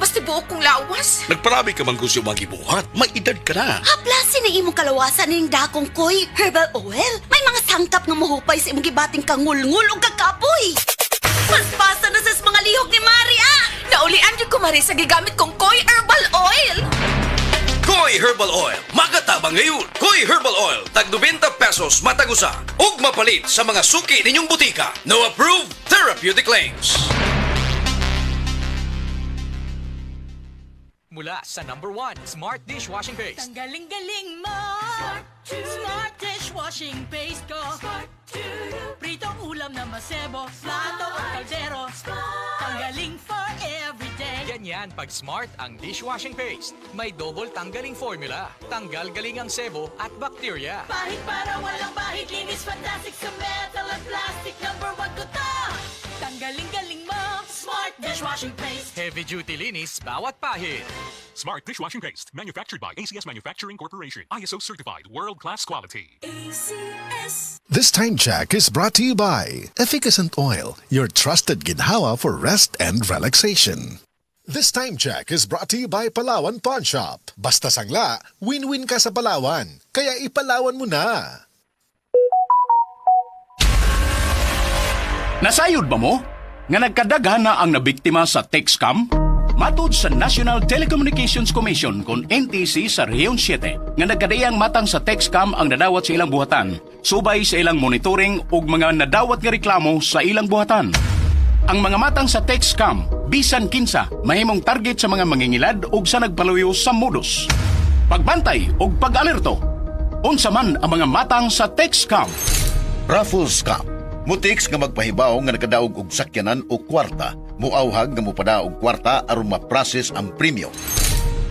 basta buok kong lawas. Nagparami ka man kung siya magibuhat. May edad ka na. Haplasin na imong kalawasan ning dakong koy herbal oil. May mga sangkap nga mahupay sa imong gibating kangul-ngul o kakapoy. Mas pasa na sa mga lihok ni Maria. Naulian yung kumari sa gigamit kong Koi Herbal Oil. Koi Herbal Oil. Magatabang ngayon. Koi Herbal Oil. Tag 90 pesos matagusa. Ug mapalit sa mga suki ninyong butika. No approved therapeutic claims. Mula sa #1 Smart Dishwashing Paste. Ang galing-galing mo! Smart dishwashing paste ko. Pritong ulam na masebo, plato o kaldero. Tanggaling for everyday. Ganyan pag Smart ang dishwashing paste. May double tanggaling formula. Tanggal galing ang sebo at bakterya. Pahit para walang bahid, linis fantastic sa metal at plastic. #1 ko to! Tanggaling-galing mo! Smart dishwashing paste. Heavy duty linis bawat pahid. Smart Dishwashing Paste, manufactured by ACS Manufacturing Corporation. ISO certified, world-class quality. ACS. This time check is brought to you by Efficacent Oil, your trusted ginhawa for rest and relaxation. This time check is brought to you by Palawan Pawn Shop. Basta sangla, win-win ka sa Palawan. Kaya ipalawan mo na. Nasayod ba mo? Nga nagkadaghan na ang nabiktima sa tech scam? Matod sa National Telecommunications Commission kon NTC sa Rehiyon 7 nga nagkadayang matang sa tech scam ang nadawat sa ilang buhatan, subay sa ilang monitoring ug mga nadawat nga reklamo sa ilang buhatan. Ang mga matang sa tech scam, bisan kinsa, mahimong target sa mga mangingilad ug sa nagpaluyo sa modus. Pagbantay ug pag-alerto. Unsa man ang mga matang sa tech scam? Raffle scam. Mutiks nga magpahibaw nga nakadaog og sakyanan o kwarta, muawhag nga mupada og kwarta aron ma-process ang premium.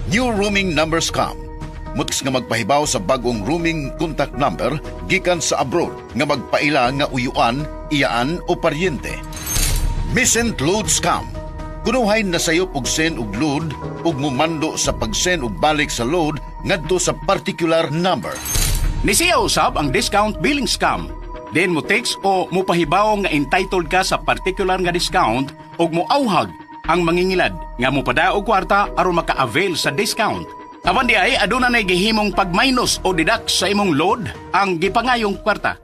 New roaming number scam. Mutiks nga magpahibaw sa bagong roaming contact number gikan sa abroad nga magpaila nga uyuan, iyaan o paryente. Miss and load scam. Kunuhay na sayop og send og load ug mumando sa pag-send og balik sa load ngadto sa particular number. Nisiya usab ang discount billing scam. Then mo text o mo pahibaw nga entitled ka sa particular nga discount o mo auhag ang mangingilad nga mo pada og kwarta aron maka-avail sa discount. Apan di ay aduna nay gihimong pag-minus o deduct sa imong load ang gipangayong kwarta.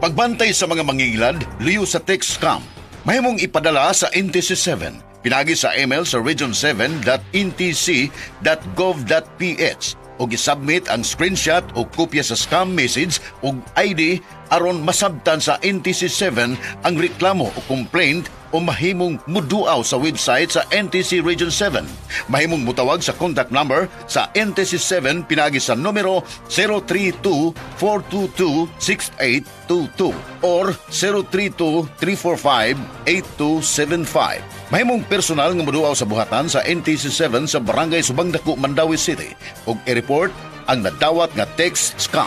Pagbantay sa mga mangingilad, liyo sa text scam. Mahimong ipadala sa NTC 7. Pinagi sa email sa region7.ntc.gov.ph o gisubmit ang screenshot o kopya sa scam message o ID aron masabtan sa NTC 7 ang reklamo o complaint o mahimong muduaw sa website sa NTC Region 7. Mahimong mutawag sa contact number sa NTC 7 pinagi sa numero 032-422-6822 or 032-345-8275. Mahimong personal nga muduaw sa buhatan sa NTC 7 sa Barangay Subangdako, Mandawi City ug i-report ang nadawat nga text scam.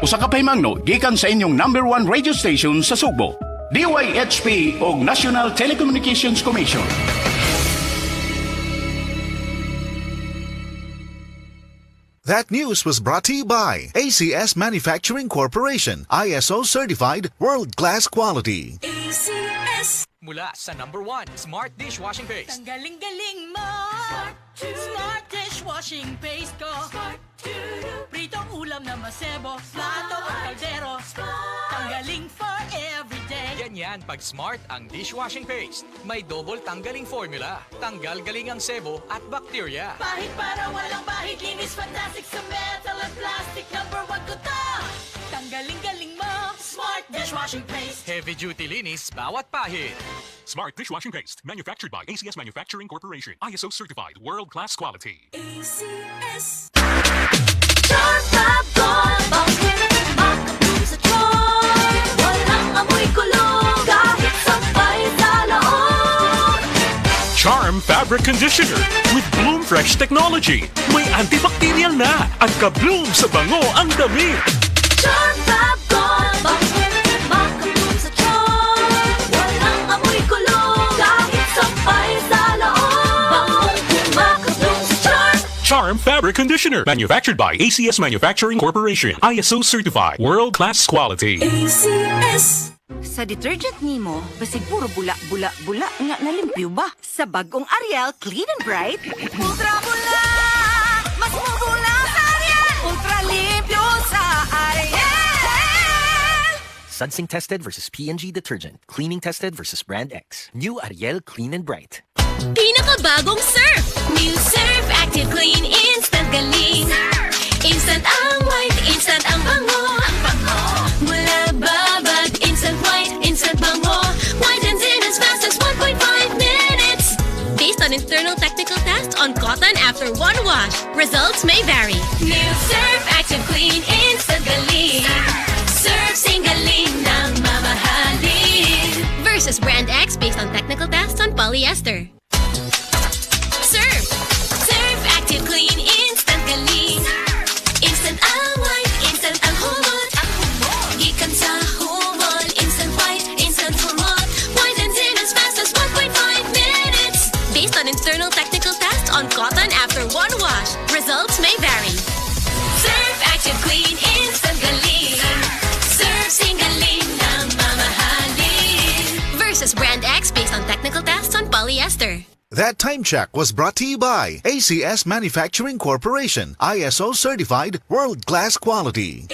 Usa ka pahimangno gikan sa inyong #1 radio station sa Sugbo, DYHP ug National Telecommunications Commission. That news was brought to you by ACS Manufacturing Corporation, ISO certified world-class quality. ACS. Mula sa #1 Smart Dishwashing Paste. Ang galing-galing mo! Smart dishwashing paste ko. Pritong ulam na masebo, plato o kaldero. Tanggaling for everyday. Ganyan pag Smart ang dishwashing paste. May double tanggaling formula. Tanggal galing ang sebo at bakterya. Pahit para walang bahid, linis fantastic sa metal at plastic. #1 ko to! Tanggaling-galing mo! Smart dishwashing paste. Heavy duty linis bawat pahid. Smart Dishwashing Paste, manufactured by ACS Manufacturing Corporation. ISO certified, world-class quality. ACS. Charm Gold, makatulong sa tiyon. Walang amoy kulong, kahit sampay sa loob. Charm Fabric Conditioner with Bloom Fresh technology. May antibacterial na at ka-bloom sa bango ang damit. Charm Gold, makatulong sa tiyon. Walang amoy kulong, kahit sampay sa loob. Makatulong sa Charm. Charm Fabric Conditioner, manufactured by ACS Manufacturing Corporation. ISO certified, world-class quality. ACS. Sa detergent nimo, basig puro bula-bula-bula nga nalimpyo ba? Sa bagong Ariel Clean and Bright, ultra bula! Mas mabula sa Ariel! Ultra limpyo sa Ariel! Sunsing tested versus P&G detergent. Cleaning tested versus Brand X. New Ariel Clean and Bright. Pinakabagong Surf! New Surf Active Clean Instant Galing. Instant ang white, instant ang bango. Mula babad, instant white, instant bango. Whitens in as fast as 1.5 minutes. Based on internal technical tests on cotton after one wash. Results may vary. New Surf Active Clean Instant Galing. Surf Singaling ng mamahalin. Versus Brand X based on technical tests on polyester. Surf! Surf Active Clean Instant Galing. Instant ang white, instant ang humot. Gikan sa humot, instant white, instant humot. Whitens in as fast as 1.5 minutes. Based on internal technical tests on cotton after one wash. Results may vary. Surf Active Clean Instant Galing. Surf Singaling ng mamahalin. Versus Brand X based on technical tests on polyester. That time check was brought to you by ACS Manufacturing Corporation, ISO certified world-class quality.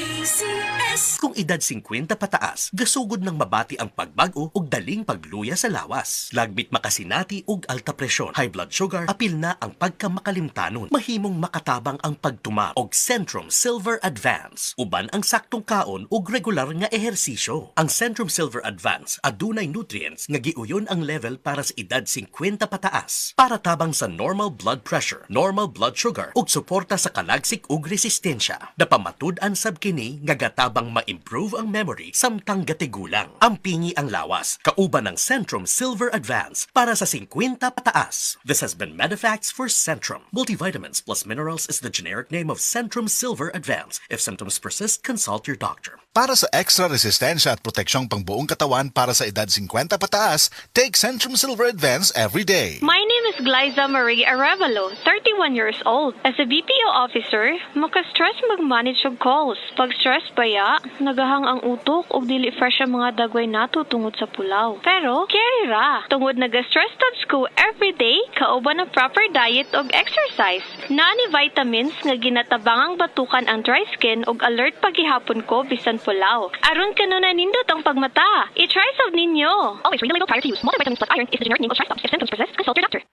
Kung edad 50 pataas, gasugod ng mabati ang pagbago ug daling pagluya sa lawas. Lagbit makasinati ug alta presyon, high blood sugar, apil na ang pagkamakalimtanon. Mahimong makatabang ang pagtuma og Centrum Silver Advance. Uban ang saktong kaon ug regular nga ehersisyo. Ang Centrum Silver Advance adunay nutrients nga giuyon ang level para sa edad 50 pataas. Para tabang sa normal blood pressure, normal blood sugar ug suporta sa kalagsik ug resistensya. Napamatud-an sab kini nga gatabang ma-improve ang memory samtang gatigulang. Ampingi ang lawas, kauban ng Centrum Silver Advance para sa 50 pataas. This has been Medifacts for Centrum. Multivitamins plus minerals is the generic name of Centrum Silver Advance. If symptoms persist, consult your doctor. Para sa extra resistensya at proteksyong pangbuong katawan para sa edad 50 pataas, take Centrum Silver Advance every day. My name is Glyza Marie Arevalo, 31 years old. As a BPO officer, maka-stress mag-manage og calls. Pag stress baya, nagahang ang utok ug dili fresh ang mga dagway nato tungod sa pulaw. Pero, carry ra. Tungod naga-stress tabs ko every day, kauban ng proper diet ug exercise. Nani vitamins nga ginatabangang batukan ang dry skin ug alert paghihapon ko bisan pulaw. Aron kanuna nindot ang pagmata. I-try sab ninyo. Always read the label prior to use. Multivitamins plus iron is the generic name of stress tabs. If symptoms persist, consult your doctor.